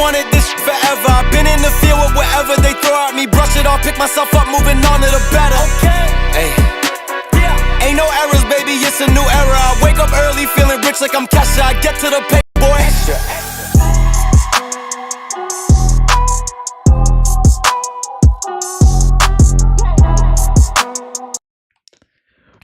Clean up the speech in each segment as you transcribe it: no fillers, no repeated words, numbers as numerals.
wanted this forever. I've been in the field with whatever they throw at me. Brush it off, pick myself up, moving on to the better. Hey. Ain't no errors, baby, it's a new era. I wake up early, feeling rich like I'm Kesha. I get to the paper, boy.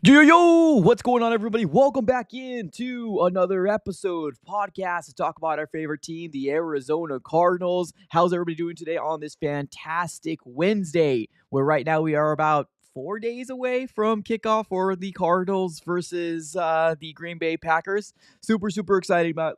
Yo, what's going on, everybody? Welcome back into another episode of podcast to talk about our favorite team, the Arizona Cardinals. How's everybody doing today on this fantastic Wednesday, where right now we are about 4 days away from kickoff for the Cardinals versus the Green Bay Packers. Super excited about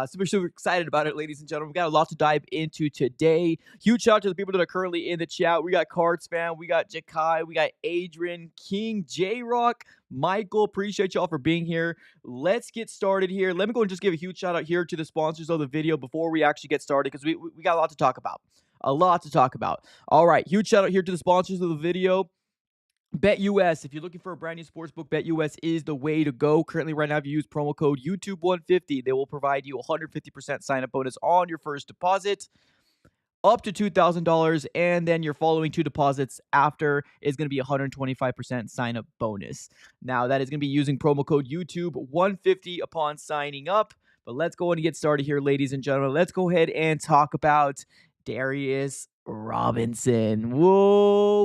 super excited about it, ladies and gentlemen. We got a lot to dive into today. Huge shout out to the people that are currently in the chat. We got Cards Fan, we got Jakai, we got Adrian, King, J-Rock, Michael. Appreciate y'all for being here. Let's get started here. Let me go and just give a huge shout out here to the sponsors of the video before we actually get started, because we got a lot to talk about. All right, huge shout out here to the sponsors of the video. BetUS, if you're looking for a brand new sportsbook, BetUS is the way to go. Currently, right now, if you use promo code YouTube150, they will provide you a 150% sign-up bonus on your first deposit, up to $2,000, and then your following two deposits after is going to be a 125% sign-up bonus. Now, that is going to be using promo code YouTube150 upon signing up. But let's go ahead and get started here, ladies and gentlemen. Let's go ahead and talk about Darius Robinson. Whoa,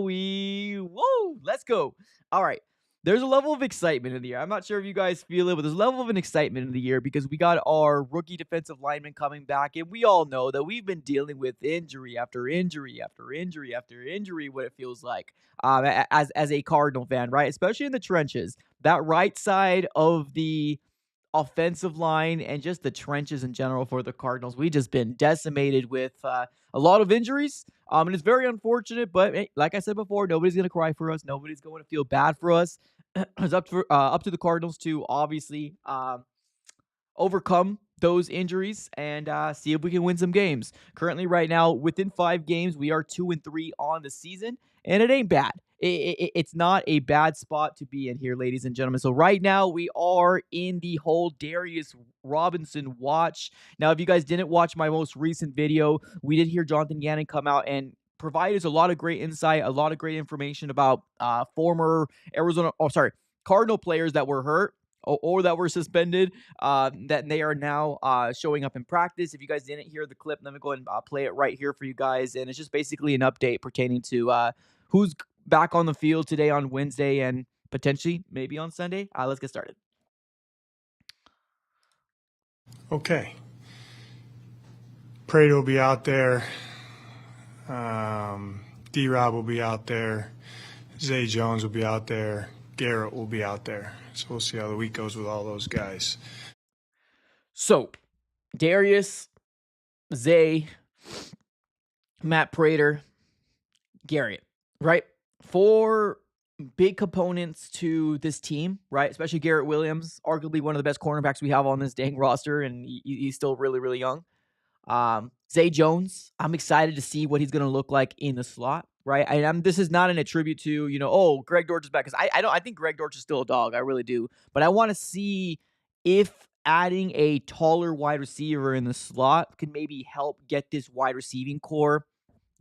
let's go. All right. There's a level of excitement in the year. I'm not sure if you guys feel it, but there's a level of an excitement in the year because we got our rookie defensive lineman coming back, and we all know that we've been dealing with injury after injury after injury after injury, what it feels like as a Cardinal fan, right? Especially in the trenches. That right side of the offensive line and just the trenches in general for the Cardinals, we just been decimated with a lot of injuries, and it's very unfortunate, but hey, like I said before, nobody's going to cry for us. Nobody's going to feel bad for us. It's up to the Cardinals to obviously overcome those injuries and see if we can win some games. Currently, right now, within 5 games, we are 2-3 on the season, and it ain't bad. It's not a bad spot to be in here, ladies and gentlemen. So right now, we are in the whole Darius Robinson watch. Now, if you guys didn't watch my most recent video, we did hear Jonathan Gannon come out and provide us a lot of great insight, a lot of great information about former Cardinal players that were hurt or that were suspended, that they are now showing up in practice. If you guys didn't hear the clip, let me go ahead and play it right here for you guys. And it's just basically an update pertaining to who's back on the field today on Wednesday and potentially maybe on Sunday. Let's get started. Okay. Prater will be out there. D-Rob will be out there. Zay Jones will be out there. Garrett will be out there. So we'll see how the week goes with all those guys. So, Darius, Zay, Matt Prater, Garrett, right? 4 big components to this team, right? Especially Garrett Williams, arguably one of the best cornerbacks we have on this dang roster, and he's still really young. Zay Jones, I'm excited to see what he's going to look like in the slot, right? This is not an attribute to, Greg Dortch is back, because I think Greg Dortch is still a dog. I really do. But I want to see if adding a taller wide receiver in the slot can maybe help get this wide receiving core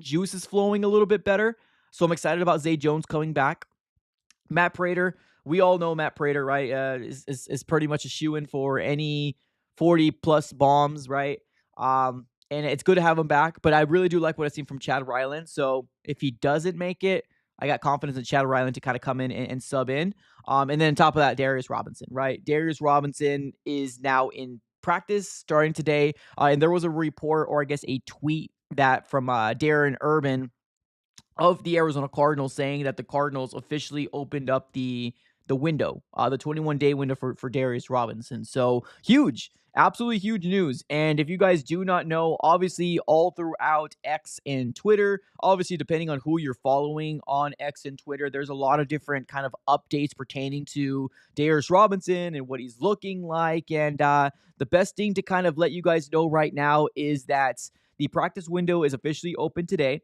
juices flowing a little bit better. So I'm excited about Zay Jones coming back. Matt Prater, we all know Matt Prater, right? Is pretty much a shoo-in for any 40-plus bombs, right? And it's good to have him back, but I really do like what I've seen from Chad Ryland. So if he doesn't make it, I got confidence in Chad Ryland to kind of come in and sub in. And then on top of that, Darius Robinson, right? Darius Robinson is now in practice starting today. And there was a report, or I guess a tweet that from Darren Urban of the Arizona Cardinals saying that the Cardinals officially opened up the window, the 21-day window for Darius Robinson. So huge, absolutely huge news. And if you guys do not know, obviously all throughout X and Twitter, obviously depending on who you're following on X and Twitter, there's a lot of different kind of updates pertaining to Darius Robinson and what he's looking like. And the best thing to kind of let you guys know right now is that the practice window is officially open today.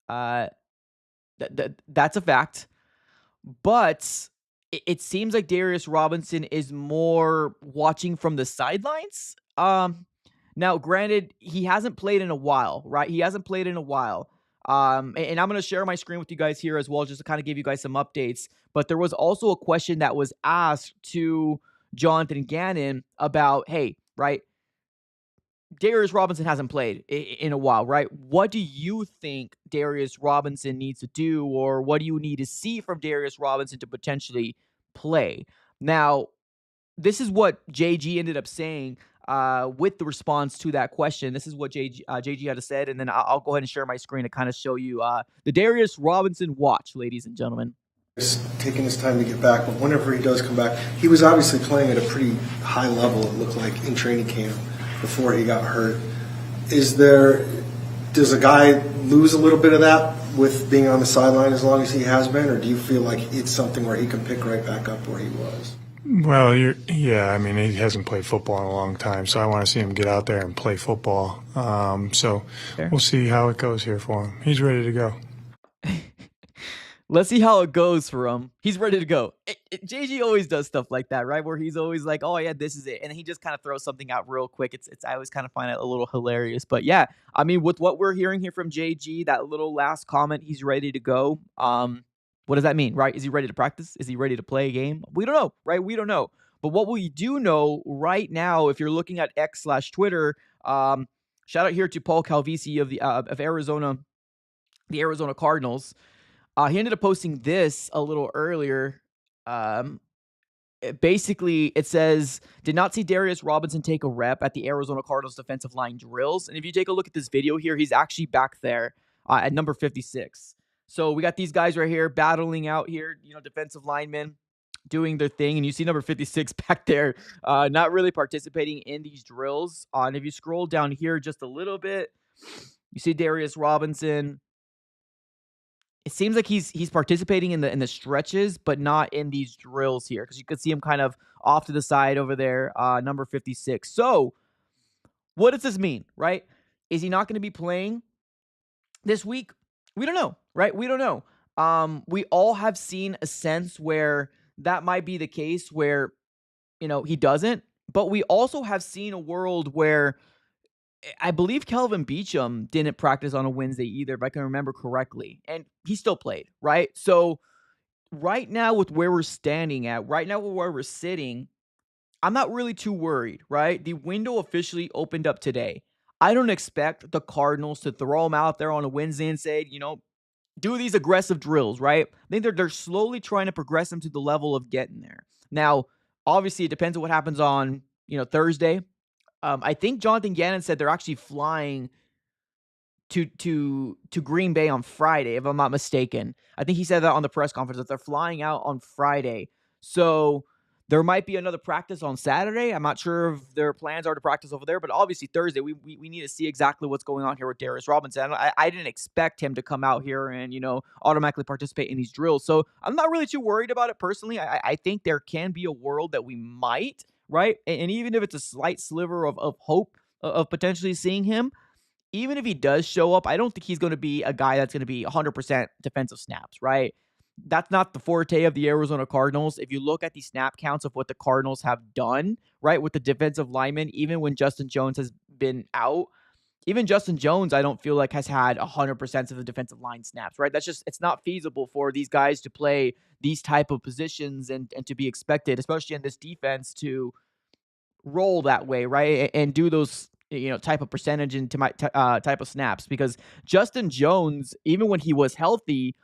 That's a fact. But it seems like Darius Robinson is more watching from the sidelines. Now, granted, he hasn't played in a while, right? He hasn't played in a while. And I'm going to share my screen with you guys here as well, just to kind of give you guys some updates. But there was also a question that was asked to Jonathan Gannon about, hey, right, Darius Robinson hasn't played in a while, right? What do you think Darius Robinson needs to do, or what do you need to see from Darius Robinson to potentially play? Now, this is what JG ended up saying with the response to that question. This is what JG had to said, and then I'll go ahead and share my screen to kind of show you the Darius Robinson watch, ladies and gentlemen. Taking his time to get back, but whenever he does come back, he was obviously playing at a pretty high level, it looked like, in training camp before he got hurt. Does a guy lose a little bit of that with being on the sideline as long as he has been, or do you feel like it's something where he can pick right back up where he was? Well, I mean, he hasn't played football in a long time, so I want to see him get out there and play football. So we'll see how it goes here for him. He's ready to go. Let's see how it goes for him. He's ready to go. JG always does stuff like that, right? Where he's always like, "Oh yeah, this is it," and he just kind of throws something out real quick. I always kind of find it a little hilarious. But yeah, I mean, with what we're hearing here from JG, that little last comment, he's ready to go. What does that mean, right? Is he ready to practice? Is he ready to play a game? We don't know, right? We don't know. But what we do know right now, if you're looking at X/Twitter, shout out here to Paul Calvisi of Arizona, the Arizona Cardinals. He ended up posting this a little earlier. Basically, it says, did not see Darius Robinson take a rep at the Arizona Cardinals defensive line drills. And if you take a look at this video here, he's actually back there at number 56. So we got these guys right here battling out here, defensive linemen doing their thing. And you see number 56 back there, not really participating in these drills. And if you scroll down here just a little bit, you see Darius Robinson. It seems like he's participating in the stretches, but not in these drills here, because you could see him kind of off to the side over there, number 56. So what does this mean, right? Is he not going to be playing this week? We don't know, right? We don't know. We all have seen a sense where that might be the case where, he doesn't, but we also have seen a world where I believe Kelvin Beachum didn't practice on a Wednesday either, if I can remember correctly. And he still played, right? So right now with where we're standing at, right now with where we're sitting, I'm not really too worried, right? The window officially opened up today. I don't expect the Cardinals to throw him out there on a Wednesday and say, do these aggressive drills, right? I think they're slowly trying to progress him to the level of getting there. Now, obviously, it depends on what happens on, Thursday. I think Jonathan Gannon said they're actually flying to Green Bay on Friday, if I'm not mistaken. I think he said that on the press conference, that they're flying out on Friday. So there might be another practice on Saturday. I'm not sure if their plans are to practice over there, but obviously Thursday, we need to see exactly what's going on here with Darius Robinson. I didn't expect him to come out here and, automatically participate in these drills. So I'm not really too worried about it personally. I think there can be a world that we might, right? And even if it's a slight sliver of hope of potentially seeing him, even if he does show up, I don't think he's going to be a guy that's going to be 100% defensive snaps, right? That's not the forte of the Arizona Cardinals. If you look at the snap counts of what the Cardinals have done, right, with the defensive linemen, even when Justin Jones has been out, even Justin Jones, I don't feel like has had 100% of the defensive line snaps, right? It's not feasible for these guys to play these type of positions and to be expected, especially in this defense, to roll that way, right? And do those, type of percentage into my type of snaps, because Justin Jones, even when he was healthy,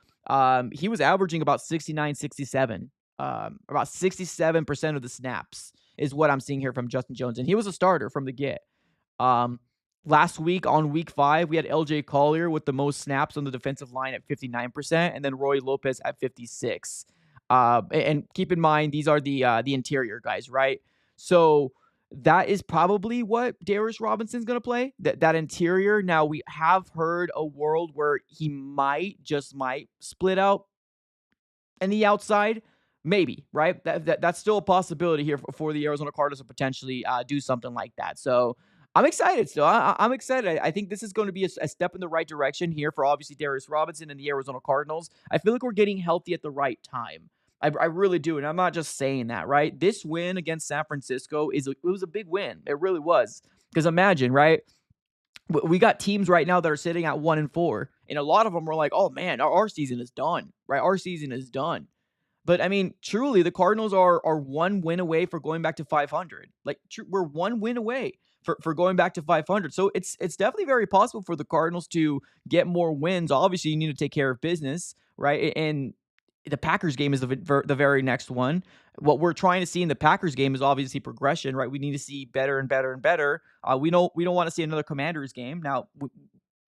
he was averaging about 69, 67, about 67% of the snaps is what I'm seeing here from Justin Jones. And he was a starter from the get. Last week on week 5, we had LJ Collier with the most snaps on the defensive line at 59%, and then Roy Lopez at 56. And keep in mind, these are the interior guys, right? So that is probably what Darius Robinson's going to play, that interior. Now, we have heard a world where he might split out in the outside. Maybe, right? That's still a possibility here for the Arizona Cardinals to potentially do something like that. So I'm excited still. I'm excited. I think this is going to be a step in the right direction here for obviously Darius Robinson and the Arizona Cardinals. I feel like we're getting healthy at the right time. I really do, and I'm not just saying that, right? This win against San Francisco it was a big win. It really was. Because imagine, right? We got teams right now that are sitting at 1-4, and a lot of them are like, "Oh man, our season is done." Right? Our season is done. But I mean, truly, the Cardinals are one win away for going back to 500. Like, we're one win away for going back to 500. So it's definitely very possible for the Cardinals to get more wins. Obviously, you need to take care of business, right? And the Packers game is the very next one. What we're trying to see in the Packers game is obviously progression, right? We need to see better and better and better. We don't want to see another Commanders game. Now,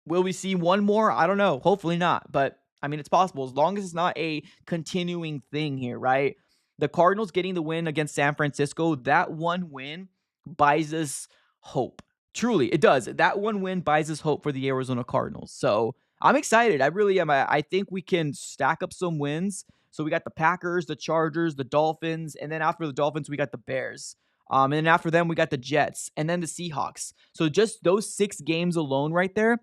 will we see one more? I don't know. Hopefully not. But I mean, it's possible as long as it's not a continuing thing here, right? The Cardinals getting the win against San Francisco, that one win buys us hope. Truly, it does. That one win buys us hope for the Arizona Cardinals. So I'm excited. I really am. I think we can stack up some wins. So we got the Packers, the Chargers, the Dolphins, and then after the Dolphins, we got the Bears. And then after them, we got the Jets, and then the Seahawks. So just those 6 games alone right there,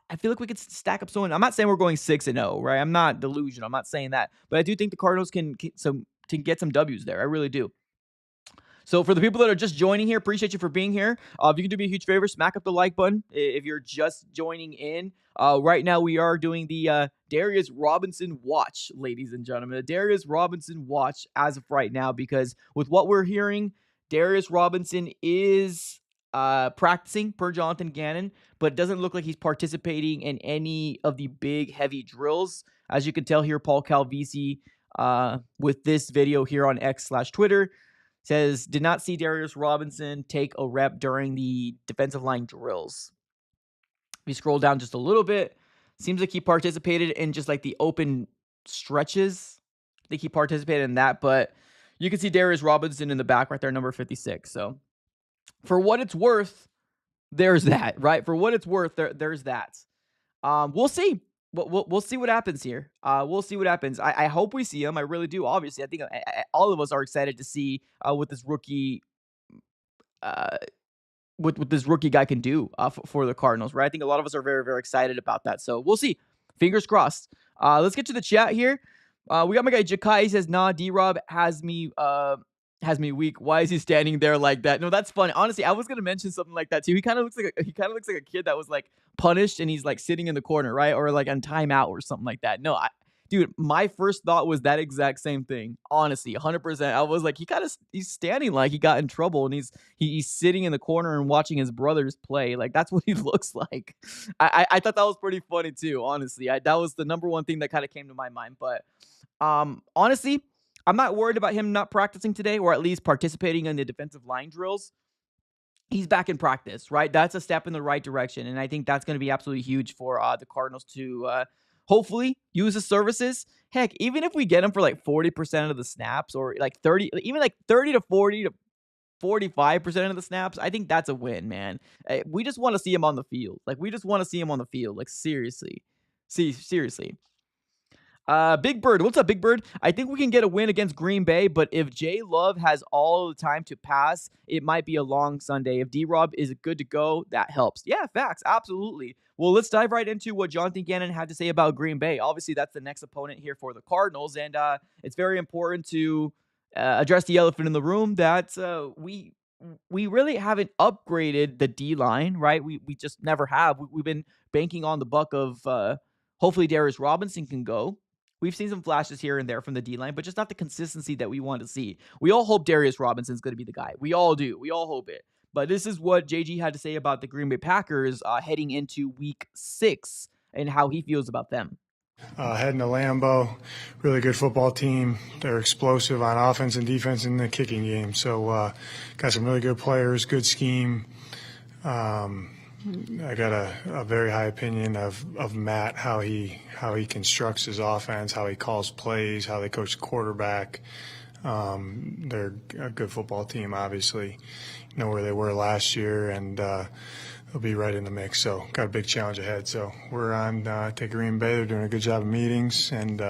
I feel like we could stack up someone. I'm not saying we're going 6-0, right? I'm not delusional. I'm not saying that. But I do think the Cardinals can get some W's there. I really do. So for the people that are just joining here, appreciate you for being here. If you can do me a huge favor, smack up the like button if you're just joining in. Right now we are doing the Darius Robinson watch, ladies and gentlemen. The Darius Robinson watch as of right now, because with what we're hearing, Darius Robinson is practicing per Jonathan Gannon, but it doesn't look like he's participating in any of the big, heavy drills. As you can tell here, Paul Calvisi with this video here on X/Twitter says, did not see Darius Robinson take a rep during the defensive line drills. If you scroll down just a little bit, seems like he participated in just like the open stretches. I think he participated in that, but you can see Darius Robinson in the back right there, number 56. So for what it's worth, there's that, right? For what it's worth, there's that. We'll see. We'll see what happens here. We'll see what happens. I hope we see him. I really do. Obviously, I think all of us are excited to see what this rookie, what this rookie guy can do for the Cardinals, right? I think a lot of us are very, very excited about that. So we'll see. Fingers crossed. Let's get to the chat here. We got my guy Jakai. He says, "Nah, D-Rob has me weak. Why is he standing there like that?" No, that's funny. Honestly, I was gonna mention something like that too. He kind of looks like a kid that was like punished and he's like sitting in the corner, right? Or like on timeout or something like that. No, dude, my first thought was that exact same thing. Honestly, 100%. I was like, he's standing like he got in trouble and he's sitting in the corner and watching his brothers play. Like that's what he looks like. I thought that was pretty funny too. Honestly, that was the number one thing that kind of came to my mind. But honestly, I'm not worried about him not practicing today, or at least participating in the defensive line drills. He's back in practice, right? That's a step in the right direction, and I think that's going to be absolutely huge for the Cardinals to hopefully use his services. Heck, even if we get him for like 40% of the snaps, or like 30, even like 30 to 40 to 45% of the snaps, I think that's a win, man. We just want to see him on the field. Like, we just want to see him on the field. Like, seriously. Seriously. Big Bird, what's up, Big Bird? I think we can get a win against Green Bay, but if Jay Love has all the time to pass, it might be a long Sunday. If D-Rob is good to go, that helps. Yeah, facts, absolutely. Well, let's dive right into what Jonathan Gannon had to say about Green Bay. Obviously, that's the next opponent here for the Cardinals, and it's very important to address the elephant in the room that we really haven't upgraded the D-line, right? We just never have. We've been banking on the buck of hopefully Darius Robinson can go. We've seen some flashes here and there from the D-line, but just not the consistency that we want to see. We all hope Darius Robinson's going to be the guy. We all do. We all hope it. But this is what JG had to say about the Green Bay Packers heading into Week 6 and how he feels about them. Heading to Lambeau, really good football team. They're explosive on offense and defense in the kicking game. So got some really good players, good scheme. I got a very high opinion of Matt, how he constructs his offense, how he calls plays, how they coach the quarterback. They're a good football team, obviously. You know where they were last year, and they'll be right in the mix. So got a big challenge ahead. So we're on to Green Bay. They're doing a good job of meetings and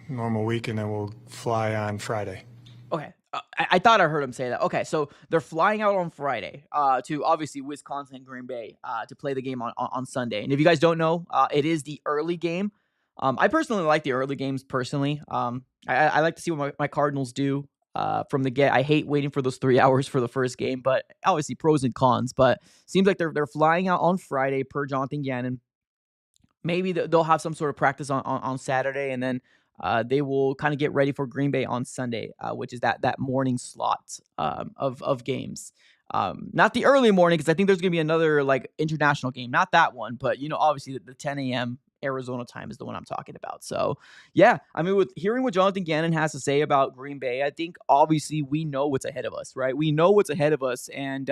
normal week, and then we'll fly on Friday. Okay. I thought I heard him say that. Okay, so they're flying out on Friday to obviously Wisconsin and Green Bay to play the game on Sunday. And if you guys don't know, it is the early game. I personally like the early games personally. I like to see what my Cardinals do from the get. I hate waiting for those 3 hours for the first game, but obviously pros and cons. But seems like they're flying out on Friday per Jonathan Gannon. Maybe they'll have some sort of practice on Saturday, and then they will kind of get ready for Green Bay on Sunday, which is that morning slot of games. Not the early morning, because I think there's going to be another like international game. Not that one, but obviously the 10 a.m. Arizona time is the one I'm talking about. So yeah, I mean, with hearing what Jonathan Gannon has to say about Green Bay, I think obviously we know what's ahead of us, right? We know what's ahead of us, and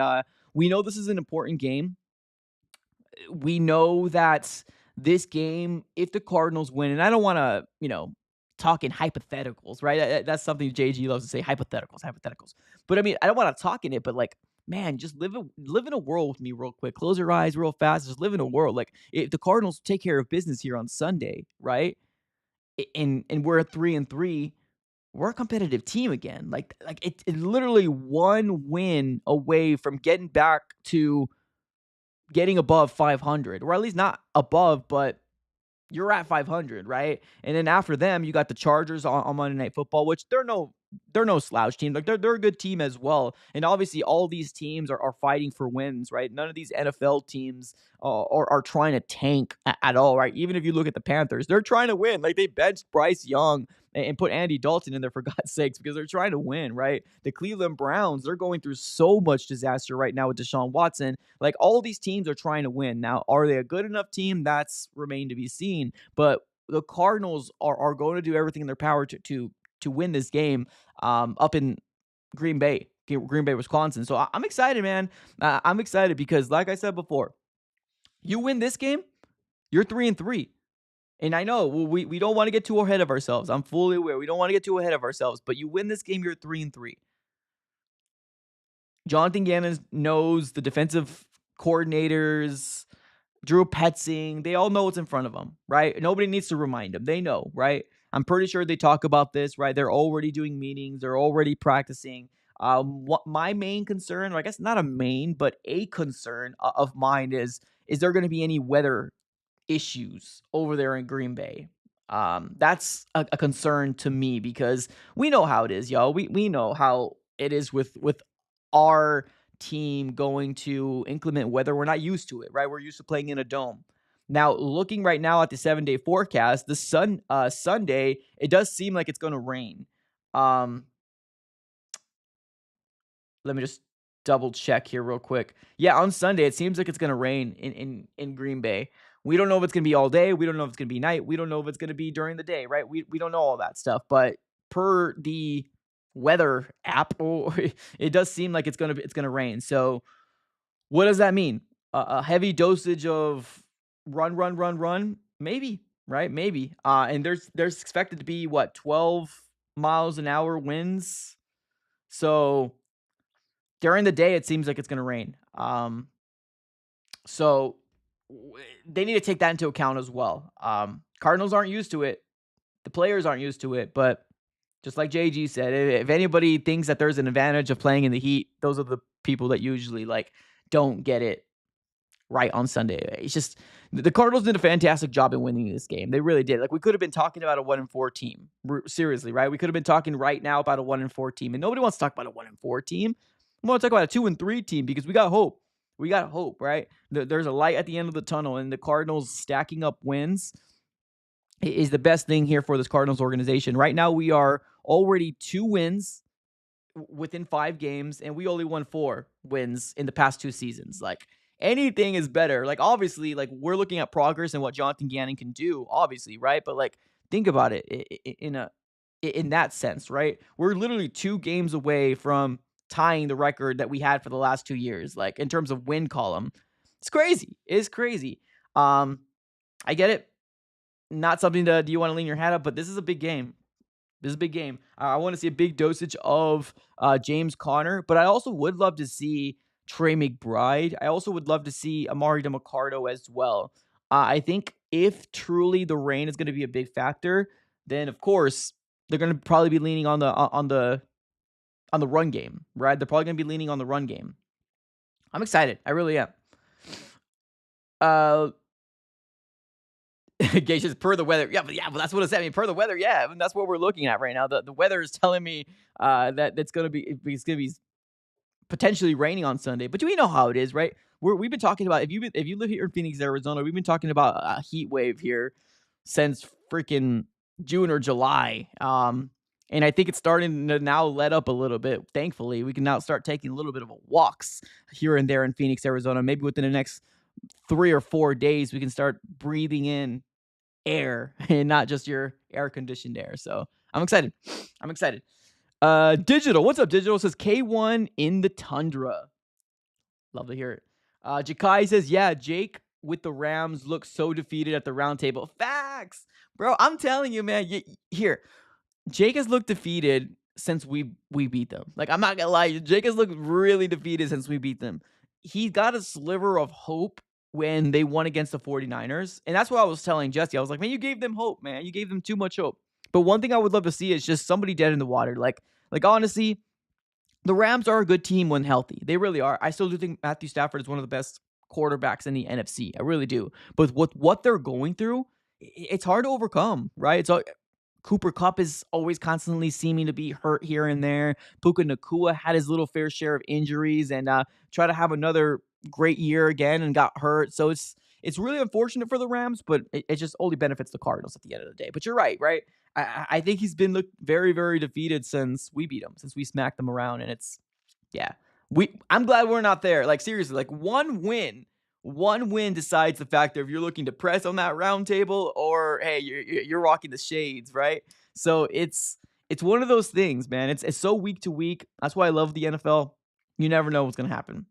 we know this is an important game. We know that this game, if the Cardinals win, and I don't want to, talk in hypotheticals, right? That's something JG loves to say, hypotheticals. But I mean, I don't want to talk in it, but like, man, just live in a world with me real quick. Close your eyes real fast. Just live in a world. Like, if the Cardinals take care of business here on Sunday, right? And we're at 3-3, we're a competitive team again. Like it's literally one win away from getting back to getting above 500, or at least not above, but you're at 500, right? And then after them, you got the Chargers on Monday Night Football, which they're no slouch team. Like they're a good team as well. And obviously, all these teams are fighting for wins, right? None of these NFL teams are trying to tank at all, right? Even if you look at the Panthers, they're trying to win. Like they benched Bryce Young and put Andy Dalton in there for God's sakes, because they're trying to win, right? The Cleveland Browns, they're going through so much disaster right now with Deshaun Watson. Like all these teams are trying to win. Now, are they a good enough team? That's remained to be seen. But the Cardinals are going to do everything in their power to win this game up in Green Bay, Wisconsin. So I'm excited, man. I'm excited because, like I said before, you win this game, you're 3-3. And I know we don't want to get too ahead of ourselves. I'm fully aware we don't want to get too ahead of ourselves. But you win this game, you're 3-3. Jonathan Gannon knows the defensive coordinators, Drew Petzing, they all know what's in front of them, right? Nobody needs to remind them. They know, right? I'm pretty sure they talk about this, right? They're already doing meetings. They're already practicing. What my main concern, or I guess not a main, but a concern of mine is there going to be any weather issues over there in Green Bay? That's a concern to me, because we know how it is, y'all. We know how it is with our team going to inclement weather. We're not used to it, right? We're used to playing in a dome. Now, looking right now at the 7-day forecast, the Sunday, it does seem like it's going to rain. Let me just double check here real quick. Yeah, on Sunday, it seems like it's going to rain in Green Bay. We don't know if it's going to be all day. We don't know if it's going to be night. We don't know if it's going to be during the day, right? We don't know all that stuff. But per the weather app, it does seem like it's going to rain. So what does that mean? A heavy dosage of run, maybe, right? Maybe. And there's expected to be 12 miles an hour winds. So during the day, it seems like it's going to rain. So they need to take that into account as well. Cardinals aren't used to it. The players aren't used to it. But just like JG said, if anybody thinks that there's an advantage of playing in the heat, those are the people that usually don't get it right on Sunday. It's just the Cardinals did a fantastic job in winning this game. They really did. We could have been talking about a 1-4 team. Seriously, right? We could have been talking right now about a 1-4 team, and nobody wants to talk about a 1-4 team. We want to talk about a 2-3 team, because we got hope. We got hope, right? There's a light at the end of the tunnel, and the Cardinals stacking up wins is the best thing here for this Cardinals organization. Right now, we are already 2 wins within 5 games, and we only won 4 wins in the past 2 seasons. Anything is better. Obviously, we're looking at progress and what Jonathan Gannon can do, obviously, right? But think about it in that sense, right? We're literally 2 games away from tying the record that we had for the last 2 years, in terms of win column. It's crazy. It's crazy. I get it. Not something do you want to lean your hat up, but this is a big game. This is a big game. I want to see a big dosage of James Conner, but I also would love to see Trey McBride. I also would love to see Amari DeMarcado as well. I think if truly the rain is going to be a big factor, then of course they're going to probably be leaning on the run game, right? They're probably going to be leaning on the run game. I'm excited. I really am. Gage says per the weather. But that's what it said. I mean, per the weather, yeah, and that's what we're looking at right now. The weather is telling me that it's gonna be potentially raining on Sunday. But do we know how it is, right? We've been talking about if you live here in Phoenix, Arizona, we've been talking about a heat wave here since freaking June or July. And I think it's starting to now let up a little bit. Thankfully, we can now start taking a little bit of walks here and there in Phoenix, Arizona. Maybe within the next 3 or 4 days, we can start breathing in air and not just your air conditioned air. So I'm excited. I'm excited. Digital, what's up? Digital says K1 in the tundra. Love to hear it. Jakai says, yeah, Jake with the Rams looks so defeated at the round table. Facts, bro. I'm telling you, man. Here, Jake has looked defeated since we beat them. Like, I'm not gonna lie, Jake has looked really defeated since we beat them. He got a sliver of hope when they won against the 49ers. And that's what I was telling Jesse. I was like, man, you gave them hope, man. You gave them too much hope. But one thing I would love to see is just somebody dead in the water. Like honestly, the Rams are a good team when healthy. They really are. I still do think Matthew Stafford is one of the best quarterbacks in the NFC. I really do. But with what they're going through, it's hard to overcome, right? So Cooper Kupp is always constantly seeming to be hurt here and there. Puka Nakua had his little fair share of injuries and tried to have another great year again and got hurt. So it's really unfortunate for the Rams, but it just only benefits the Cardinals at the end of the day. But you're right? I think he's been very, very defeated since we beat him, since we smacked them around. And I'm glad we're not there. Like, seriously, like one win decides the factor if you're looking to press on that round table or, hey, you're rocking the shades, right? So it's one of those things, man. It's so week to week. That's why I love the NFL. You never know what's going to happen.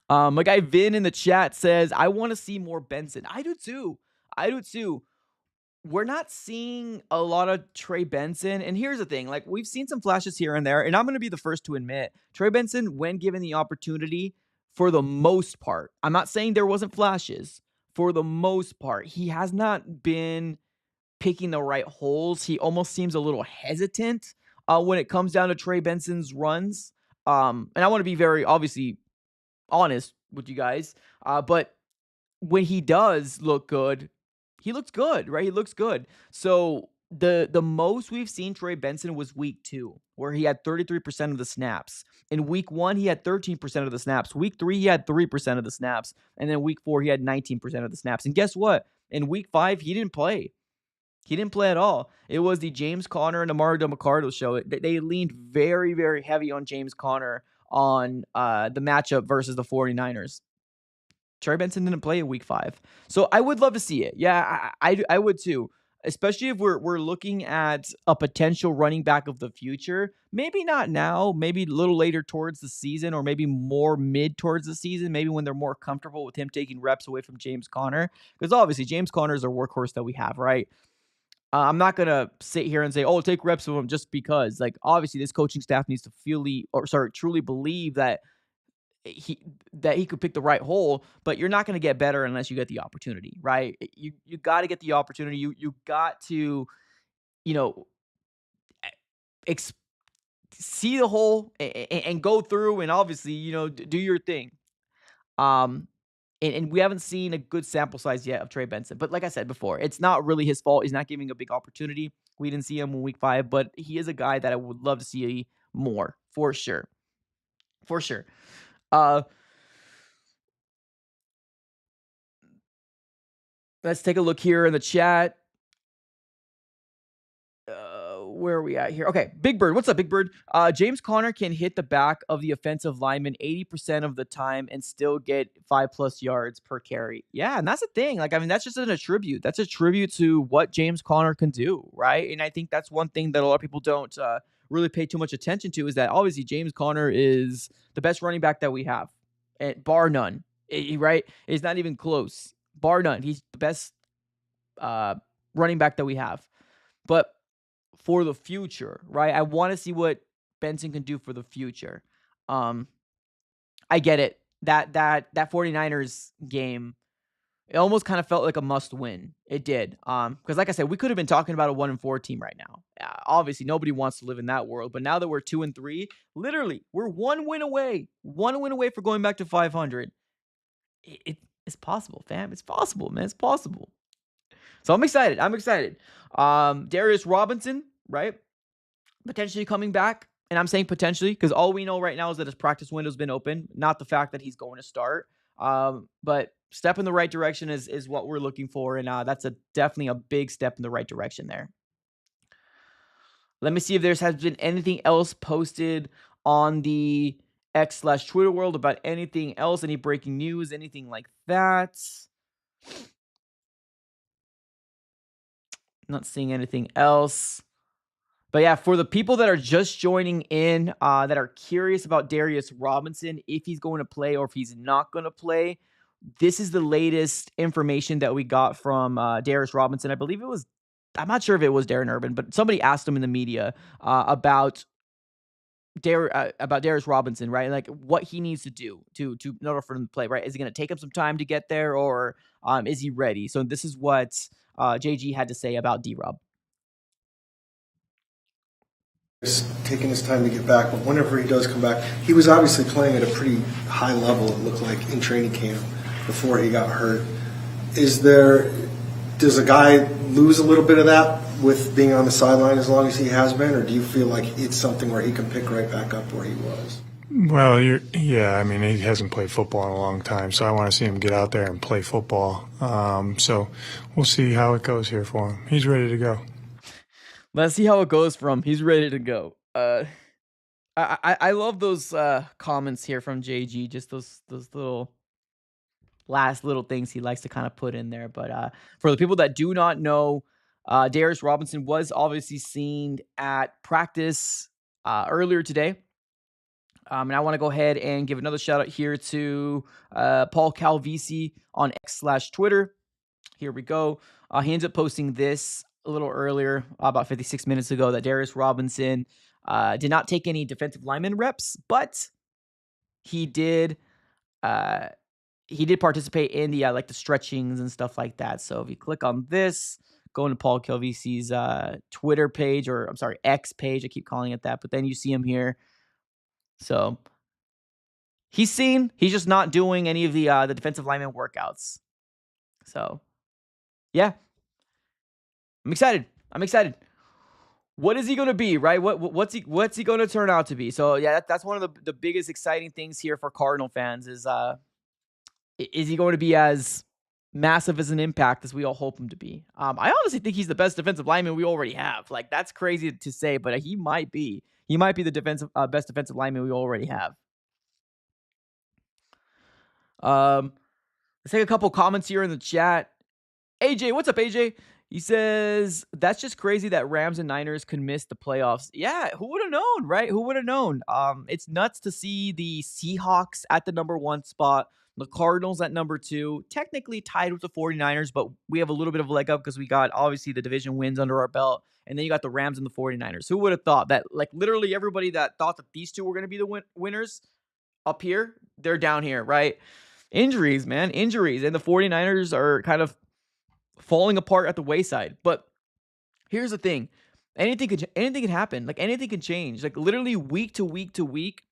My guy Vin in the chat says, I want to see more Benson. I do too. We're not seeing a lot of Trey Benson. And here's the thing. Like, we've seen some flashes here and there. And I'm going to be the first to admit, Trey Benson, when given the opportunity, for the most part, I'm not saying there wasn't flashes. For the most part, he has not been picking the right holes. He almost seems a little hesitant when it comes down to Trey Benson's runs. And I want to be very, obviously, honest with you guys. But when he does look good, he looks good, right? He looks good. So the most we've seen Trey Benson was week 2, where he had 33% of the snaps. In week 1, he had 13% of the snaps. Week 3, he had 3% of the snaps. And then week 4, he had 19% of the snaps. And guess what? In week 5, he didn't play. He didn't play at all. It was the James Conner and Amari DeMarcado show. They leaned very, very heavy on James Conner on the matchup versus the 49ers. Trey Benson didn't play in week 5. So I would love to see it. Yeah, I would too. Especially if we're looking at a potential running back of the future. Maybe not now, maybe a little later towards the season, or maybe more mid towards the season, maybe when they're more comfortable with him taking reps away from James Conner. Because obviously James Conner is our workhorse that we have, right? I'm not going to sit here and say, oh, take reps of him just because. Like, obviously this coaching staff needs to truly believe that he could pick the right hole, but you're not going to get better unless you get the opportunity, right? You got to get the opportunity. You got to, see the hole and go through and obviously, do your thing. And we haven't seen a good sample size yet of Trey Benson. But like I said before, it's not really his fault. He's not giving a big opportunity. We didn't see him in week 5, but he is a guy that I would love to see more, for sure. For sure. Let's take a look here in the chat. Where are we at here? Okay, Big Bird. What's up, Big Bird? James Conner can hit the back of the offensive lineman 80% of the time and still get 5+ yards per carry. Yeah, and that's the thing. Like, I mean, that's just an attribute. That's a tribute to what James Conner can do, right? And I think that's one thing that a lot of people don't really pay too much attention to, is that obviously James Conner is the best running back that we have, bar none. Right? It's not even close. Bar none. He's the best running back that we have. But for the future, right? I want to see what Benson can do for the future. I get it. That 49ers game, it almost kind of felt like a must win. It did. Because like I said, we could have been talking about a 1-4 team right now. Obviously, nobody wants to live in that world. But now that we're 2-3, literally, we're one win away for going back to 500. It's possible, fam. It's possible, man. It's possible. So I'm excited. Darius Robinson, right? Potentially coming back. And I'm saying potentially because all we know right now is that his practice window's been open, not the fact that he's going to start. But step in the right direction is what we're looking for. And that's definitely a big step in the right direction there. Let me see if there has been anything else posted on the X/Twitter world about anything else, any breaking news, anything like that. Not seeing anything else. But yeah, for the people that are just joining in, that are curious about Darius Robinson, if he's going to play or if he's not going to play, this is the latest information that we got from Darius Robinson. I believe it was, I'm not sure if it was Darren Urban, but somebody asked him in the media about Darius Robinson, right? Like what he needs to do to in order for him to play, right? Is he going to take him some time to get there, or is he ready? So this is what JG had to say about D-Rob. Taking his time to get back, but whenever he does come back, he was obviously playing at a pretty high level, it looked like, in training camp before he got hurt. Does a guy lose a little bit of that with being on the sideline as long as he has been, or do you feel like it's something where he can pick right back up where he was? Well, I mean, he hasn't played football in a long time, so I want to see him get out there and play football. So we'll see how it goes here for him. He's ready to go. Let's see how it goes for him. He's ready to go. I love those comments here from JG, just those little last little things he likes to kind of put in there. But for the people that do not know, Darius Robinson was obviously seen at practice earlier today. And I want to go ahead and give another shout out here to Paul Calvisi on X/Twitter. Here we go. He ends up posting this a little earlier, about 56 minutes ago, that Darius Robinson did not take any defensive lineman reps, but he did participate in the like the stretchings and stuff like that. So if you click on this, go into Paul Calvisi's Twitter page, or I'm sorry, X page. I keep calling it that, but then you see him here. So he's seen. He's just not doing any of the defensive lineman workouts. So yeah, I'm excited. What is he going to be, right? What's he going to turn out to be? So yeah, that's one of the biggest exciting things here for Cardinal fans is he going to be as massive as an impact as we all hope him to be? I honestly think he's the best defensive lineman we already have. Like, that's crazy to say, but he might be. He might be the best defensive lineman we already have. Let's take a couple comments here in the chat. AJ, what's up, AJ? He says, that's just crazy that Rams and Niners could miss the playoffs. Yeah, who would have known, right? Who would have known? It's nuts to see the Seahawks at the number 1 spot, the Cardinals at number 2, technically tied with the 49ers, but we have a little bit of a leg up because we got, obviously, the division wins under our belt, and then you got the Rams and the 49ers. Who would have thought that, like, literally everybody that thought that these two were going to be the winners up here, they're down here, right? Injuries, man, injuries, and the 49ers are kind of falling apart at the wayside. But here's the thing. Anything can happen. Like, anything can change. Like, literally week to week,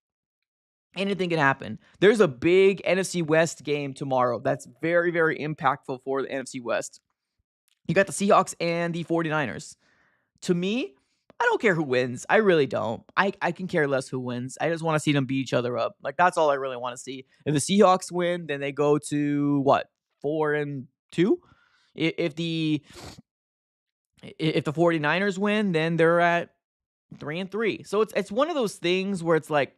anything can happen. There's a big NFC West game tomorrow that's very, very impactful for the NFC West. You got the Seahawks and the 49ers. To me, I don't care who wins. I really don't. I can care less who wins. I just want to see them beat each other up. Like, that's all I really want to see. If the Seahawks win, then they go to, what, 4-2? If the 49ers win, then they're at 3-3. So it's one of those things where it's like,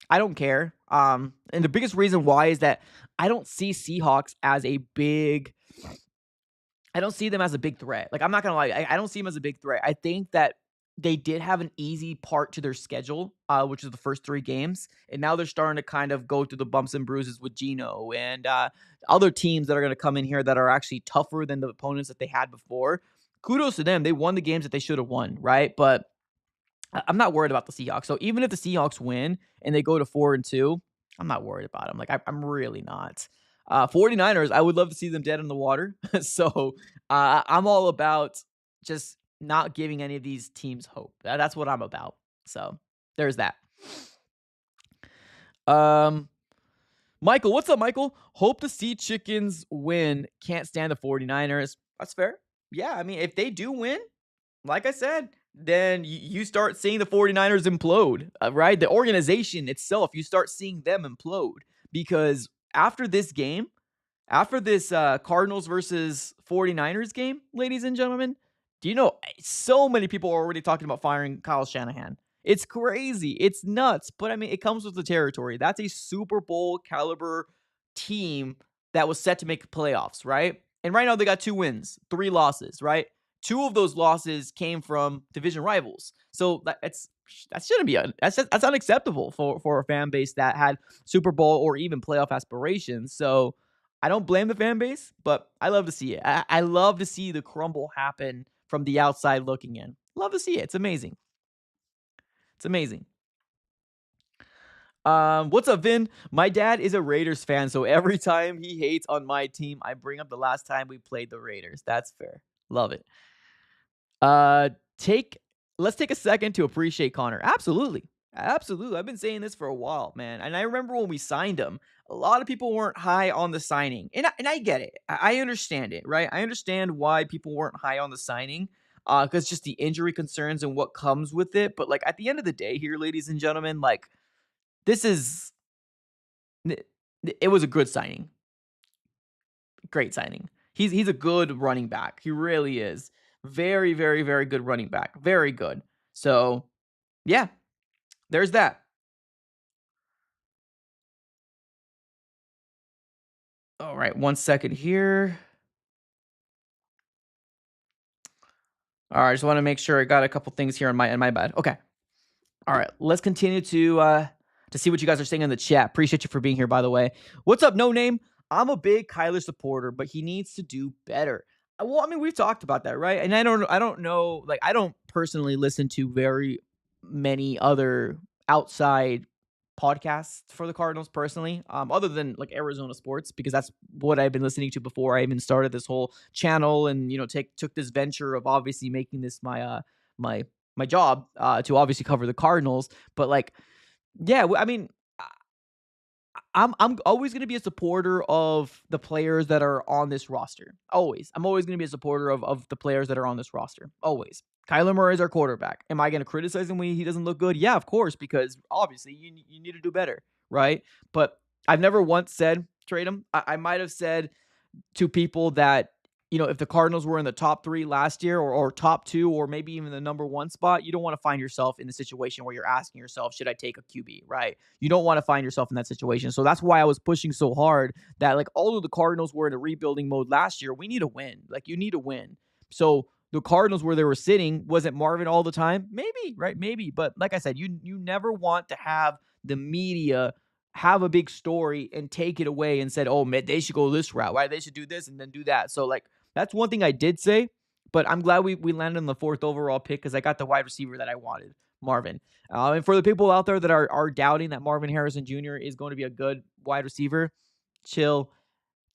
I don't care. And the biggest reason why is that I don't see Seahawks as a big threat. Like, I'm not going to lie. I don't see them as a big threat. I think that they did have an easy part to their schedule, which is the first 3 games. And now they're starting to kind of go through the bumps and bruises with Geno and other teams that are going to come in here that are actually tougher than the opponents that they had before. Kudos to them. They won the games that they should have won, right? But I'm not worried about the Seahawks. So even if the Seahawks win and they go to 4-2, I'm not worried about them. Like, I'm really not. 49ers, I would love to see them dead in the water. So I'm all about just not giving any of these teams hope. That's what I'm about. So there's that. Michael, what's up, Michael? Hope the Sea Chickens win. Can't stand the 49ers. That's fair. Yeah, I mean, if they do win, like I said, then you start seeing the 49ers implode, right? The organization itself, you start seeing them implode because after this game, after this Cardinals versus 49ers game, ladies and gentlemen, do you know so many people are already talking about firing Kyle Shanahan? It's crazy. It's nuts. But I mean, it comes with the territory. That's a Super Bowl caliber team that was set to make playoffs, right? And right now they got 2 wins, 3 losses, right? 2 of those losses came from division rivals. So that shouldn't be that's unacceptable for a fan base that had Super Bowl or even playoff aspirations. So I don't blame the fan base, but I love to see it. I love to see the crumble happen from the outside looking in. Love to see it. It's amazing. It's amazing. What's up, Vin? My dad is a Raiders fan, so every time he hates on my team, I bring up the last time we played the Raiders. That's fair. Love it. Uh, take let's take a second to appreciate Connor. Absolutely. Absolutely. I've been saying this for a while, man. And I remember when we signed him, a lot of people weren't high on the signing. And I get it. I understand it, right? I understand why people weren't high on the signing. Because just the injury concerns and what comes with it. But like at the end of the day here, ladies and gentlemen, like this is it was a good signing. Great signing. He's a good running back. He really is. Very, very, very good running back. Very good. So, yeah, there's that. All right, 1 second here. All right, I just want to make sure I got a couple things here on my bad. Okay. All right, let's continue to see what you guys are saying in the chat. Appreciate you for being here, by the way. What's up, No Name? I'm a big Kyler supporter, but he needs to do better. Well, I mean, we've talked about that, right? And I don't know, like I don't personally listen to very many other outside podcasts for the Cardinals personally, other than like Arizona sports, because that's what I've been listening to before I even started this whole channel and took this venture of obviously making this my my job to obviously cover the Cardinals. But like, yeah, I mean, I'm always going to be a supporter of the players that are on this roster. Always. I'm always going to be a supporter of the players that are on this roster. Always. Kyler Murray is our quarterback. Am I going to criticize him when he doesn't look good? Yeah, of course, because obviously you need to do better, right? But I've never once said trade him. I might have said to people that, if the Cardinals were in the top 3 last year or top 2 or maybe even the number 1 spot, you don't want to find yourself in the situation where you're asking yourself, should I take a QB, right? You don't want to find yourself in that situation. So that's why I was pushing so hard that like although the Cardinals were in a rebuilding mode last year, we need to win. Like you need to win. So the Cardinals where they were sitting, was it Marvin all the time? Maybe, right? Maybe. But like I said, you never want to have the media have a big story and take it away and said, oh, man, they should go this route. Right? They should do this and then do that. So like, that's one thing I did say, but I'm glad we landed on the 4th overall pick because I got the wide receiver that I wanted, Marvin. And for the people out there that are doubting that Marvin Harrison Jr. is going to be a good wide receiver, chill.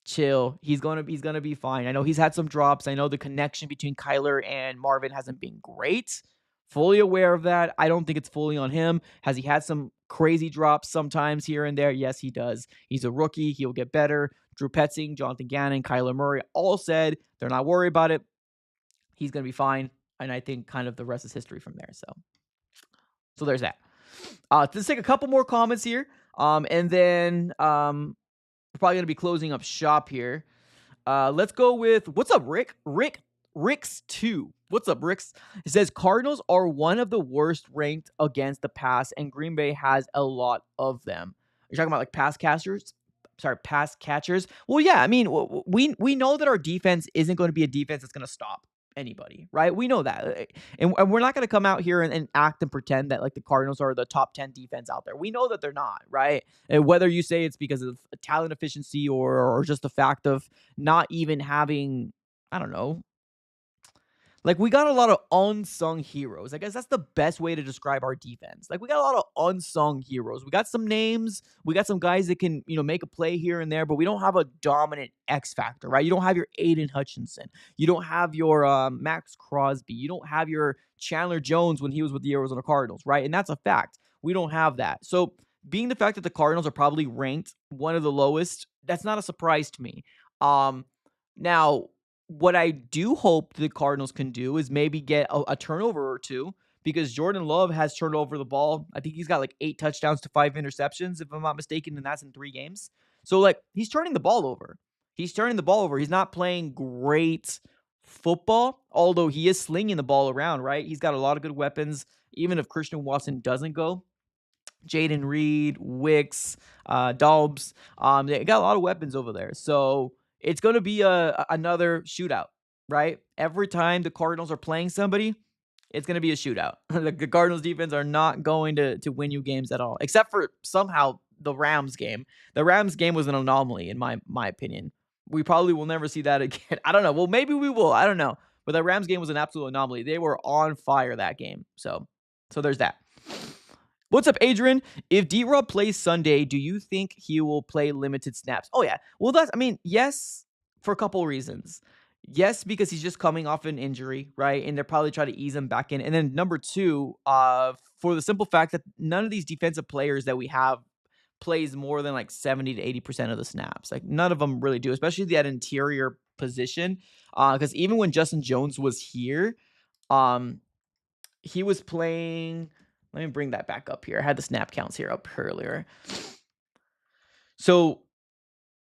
He's gonna be fine. I know he's had some drops. I know the connection between Kyler and Marvin hasn't been great. Fully aware of that. I don't think it's fully on him. Has he had some crazy drops sometimes here and there? Yes, he does. He's a rookie. He'll get better. Drew Petzing, Jonathan Gannon, Kyler Murray all said they're not worried about it. He's going to be fine. And I think kind of the rest is history from there. So there's that. Let's take a couple more comments here. And then we're probably going to be closing up shop here. Let's go with, what's up, Rick? Rick's 2. What's up, Ricks? It says Cardinals are one of the worst ranked against the pass, and Green Bay has a lot of them. You're talking about like pass catchers? Pass catchers. Well, yeah, I mean, we know that our defense isn't going to be a defense that's going to stop anybody, right? We know that. And we're not going to come out here and act and pretend that like the Cardinals are the top 10 defense out there. We know that they're not, right? And whether you say it's because of talent efficiency or just the fact of not even having, I don't know, like, we got a lot of unsung heroes. I guess that's the best way to describe our defense. Like, we got a lot of unsung heroes. We got some names. We got some guys that can, make a play here and there, but we don't have a dominant X factor, right? You don't have your Aiden Hutchinson. You don't have your Max Crosby. You don't have your Chandler Jones when he was with the Arizona Cardinals, right? And that's a fact. We don't have that. So, being the fact that the Cardinals are probably ranked one of the lowest, that's not a surprise to me. Now, what I do hope the Cardinals can do is maybe get a turnover or two, because Jordan Love has turned over the ball. I think he's got like 8 touchdowns to 5 interceptions, if I'm not mistaken, and that's in 3 games. So, like, he's turning the ball over. He's turning the ball over. He's not playing great football, although he is slinging the ball around, right? He's got a lot of good weapons. Even if Christian Watson doesn't go, Jaden Reed, Wicks, Dobbs. They got a lot of weapons over there. So it's going to be another shootout, right? Every time the Cardinals are playing somebody, it's going to be a shootout. The Cardinals defense are not going to win you games at all, except for somehow the Rams game. The Rams game was an anomaly, in my opinion. We probably will never see that again. I don't know. Well, maybe we will. I don't know. But the Rams game was an absolute anomaly. They were on fire that game. So there's that. What's up, Adrian? If D-Rob plays Sunday, do you think he will play limited snaps? Oh, yeah. Well, yes, for a couple reasons. Yes, because he's just coming off an injury, right? And they're probably trying to ease him back in. And then number 2, for the simple fact that none of these defensive players that we have plays more than like 70 to 80% of the snaps. Like, none of them really do, especially that interior position. Because even when Justin Jones was here, he was playing. Let me bring that back up here. I had the snap counts here up earlier. So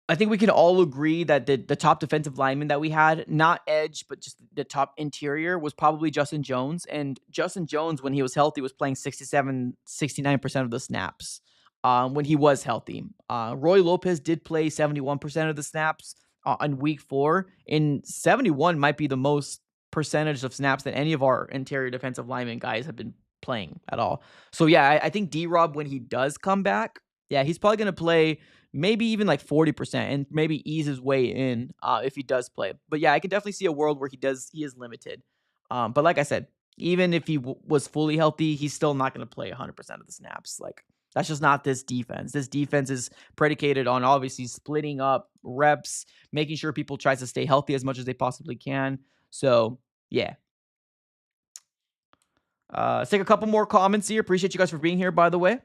I think we can all agree that the top defensive lineman that we had, not edge, but just the top interior, was probably Justin Jones. And Justin Jones, when he was healthy, was playing 67, 69% of the snaps when he was healthy. Roy Lopez did play 71% of the snaps on week 4. And 71 might be the most percentage of snaps that any of our interior defensive lineman guys have been playing at all. So yeah, I think D-Rob, when he does come back, yeah, he's probably going to play maybe even like 40% and maybe ease his way in if he does play. But yeah, I can definitely see a world where he is limited. But like I said, even if he was fully healthy, he's still not going to play 100% of the snaps. Like, that's just not this defense. This defense is predicated on obviously splitting up reps, making sure people try to stay healthy as much as they possibly can. So yeah. Let's take a couple more comments here. Appreciate you guys for being here, by the way.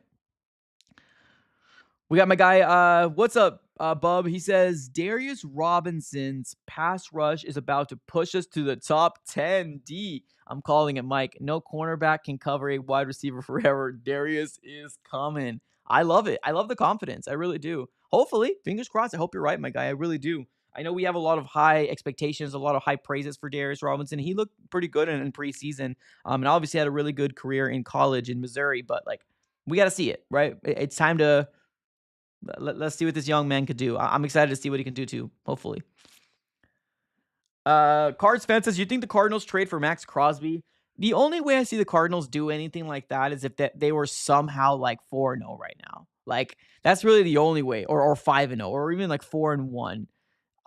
We got my guy, what's up, Bub? He says, Darius Robinson's pass rush is about to push us to the top 10. D. I'm calling it, Mike. No cornerback can cover a wide receiver forever. Darius is coming. I love it. I love the confidence. I really do. Hopefully, fingers crossed. I hope you're right, my guy. I really do. I know we have a lot of high expectations, a lot of high praises for Darius Robinson. He looked pretty good in preseason, and obviously had a really good career in college in Missouri. But like, we got to see it, right? It's time to let's see what this young man could do. I'm excited to see what he can do too. Hopefully. Cards fan says, you think the Cardinals trade for Max Crosby? The only way I see the Cardinals do anything like that is if they were somehow like 4-0 right now. Like, that's really the only way, or 5-0, or even like 4-1.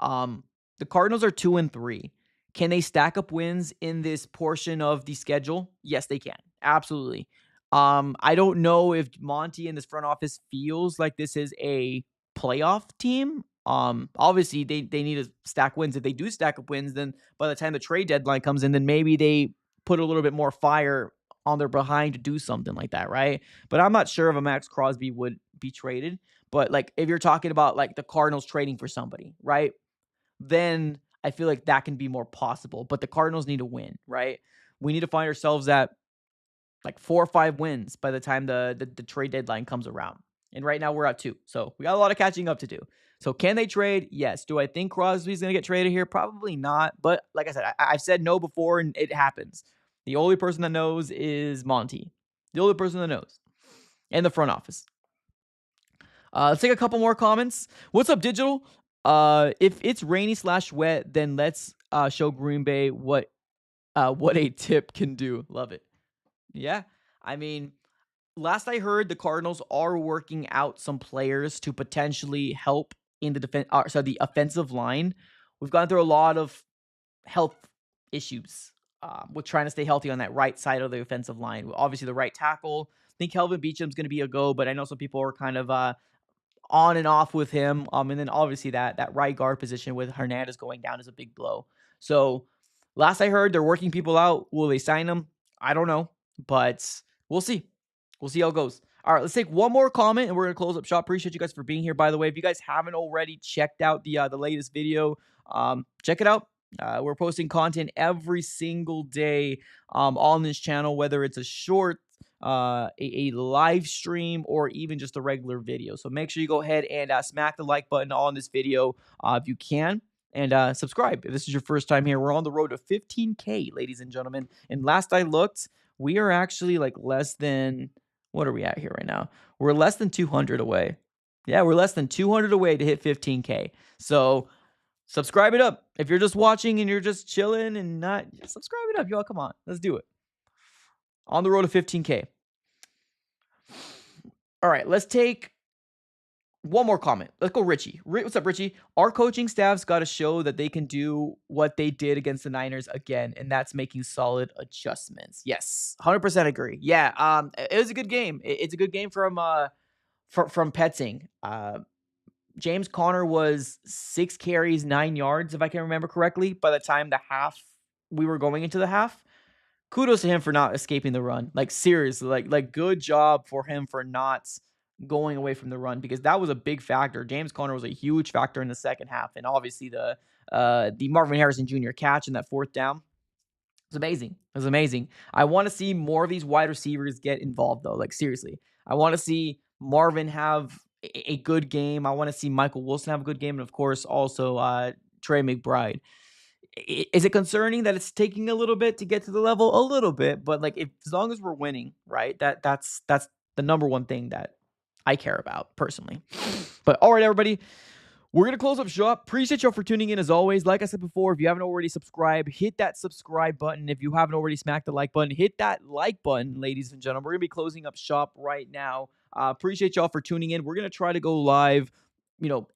The Cardinals are 2-3. Can they stack up wins in this portion of the schedule? Yes, they can. Absolutely. I don't know if Monty and this front office feels like this is a playoff team. Obviously they need to stack wins. If they do stack up wins, then by the time the trade deadline comes in, then maybe they put a little bit more fire on their behind to do something like that, right? But I'm not sure if a Max Crosby would be traded. But like, if you're talking about like the Cardinals trading for somebody, right? Then I feel like that can be more possible. But the Cardinals need to win, right? We need to find ourselves at like 4 or 5 wins by the time the trade deadline comes around. And right now we're at 2. So we got a lot of catching up to do. So can they trade? Yes. Do I think Crosby's going to get traded here? Probably not. But like I said, I've said no before, and it happens. The only person that knows is Monty. The only person that knows. And the front office. Let's take a couple more comments. What's up, Digital? If it's rainy/wet, then let's show Green Bay what a tip can do. Love it. Yeah. I mean, last I heard, the Cardinals are working out some players to potentially help in the offensive line. We've gone through a lot of health issues with trying to stay healthy on that right side of the offensive line. Obviously, the right tackle. I think Kelvin Beacham's going to be a go, but I know some people are kind of on and off with him. And then obviously that right guard position with Hernandez going down is a big blow. So last I heard, they're working people out. Will they sign them? I don't know, but we'll see. We'll see how it goes. All right, let's take one more comment and we're going to close up shop. Appreciate you guys for being here, by the way. If you guys haven't already checked out the latest video, check it out. We're posting content every single day on this channel, whether it's a short, a live stream, or even just a regular video. So make sure you go ahead and smack the like button on this video if you can. And subscribe if this is your first time here. We're on the road to 15K, ladies and gentlemen. And last I looked, we are actually like less than, what are we at here right now? We're less than 200 away. Yeah, we're less than 200 away to hit 15K. So subscribe it up. If you're just watching and you're just chilling and not, subscribe it up, y'all. Come on, let's do it. On the road to 15K. All right, let's take one more comment. Let's go, Richie. What's up, Richie? Our coaching staff's got to show that they can do what they did against the Niners again, and that's making solid adjustments. Yes, 100% agree. Yeah, it was a good game. It's a good game from Petzing. James Conner was 6 carries, 9 yards, if I can remember correctly, by the time we were going into the half. Kudos to him for not escaping the run. Like, seriously, like good job for him for not going away from the run, because that was a big factor. James Conner was a huge factor in the second half, and obviously the Marvin Harrison Jr. catch in that 4th down. It was amazing. It was amazing. I want to see more of these wide receivers get involved, though. Like, seriously. I want to see Marvin have a good game. I want to see Michael Wilson have a good game. And, of course, also Trey McBride. Is it concerning that it's taking a little bit to get to the level? A little bit. But, like, as long as we're winning, right, that's the number one thing that I care about personally. But, all right, everybody. We're going to close up shop. Appreciate y'all for tuning in as always. Like I said before, if you haven't already subscribed, hit that subscribe button. If you haven't already smacked the like button, hit that like button, ladies and gentlemen. We're going to be closing up shop right now. Appreciate y'all for tuning in. We're going to try to go live,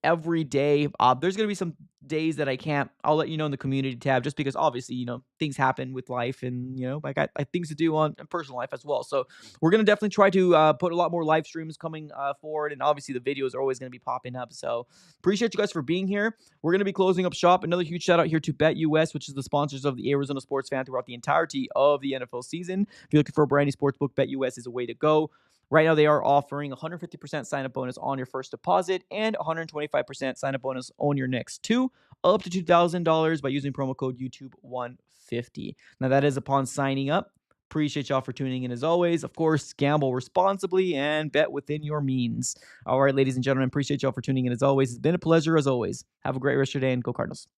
every day. There's going to be some days that I can't. I'll let you know in the community tab, just because obviously, things happen with life, and, I got things to do on personal life as well. So we're going to definitely try to put a lot more live streams coming forward. And obviously the videos are always going to be popping up. So appreciate you guys for being here. We're going to be closing up shop. Another huge shout out here to BetUS, which is the sponsors of the Arizona sports fan throughout the entirety of the NFL season. If you're looking for a brand new sports book, BetUS is a way to go. Right now, they are offering 150% sign-up bonus on your first deposit and 125% sign-up bonus on your next 2, up to $2,000 by using promo code YouTube150. Now, that is upon signing up. Appreciate y'all for tuning in as always. Of course, gamble responsibly and bet within your means. All right, ladies and gentlemen, appreciate y'all for tuning in as always. It's been a pleasure as always. Have a great rest of your day, and go Cardinals.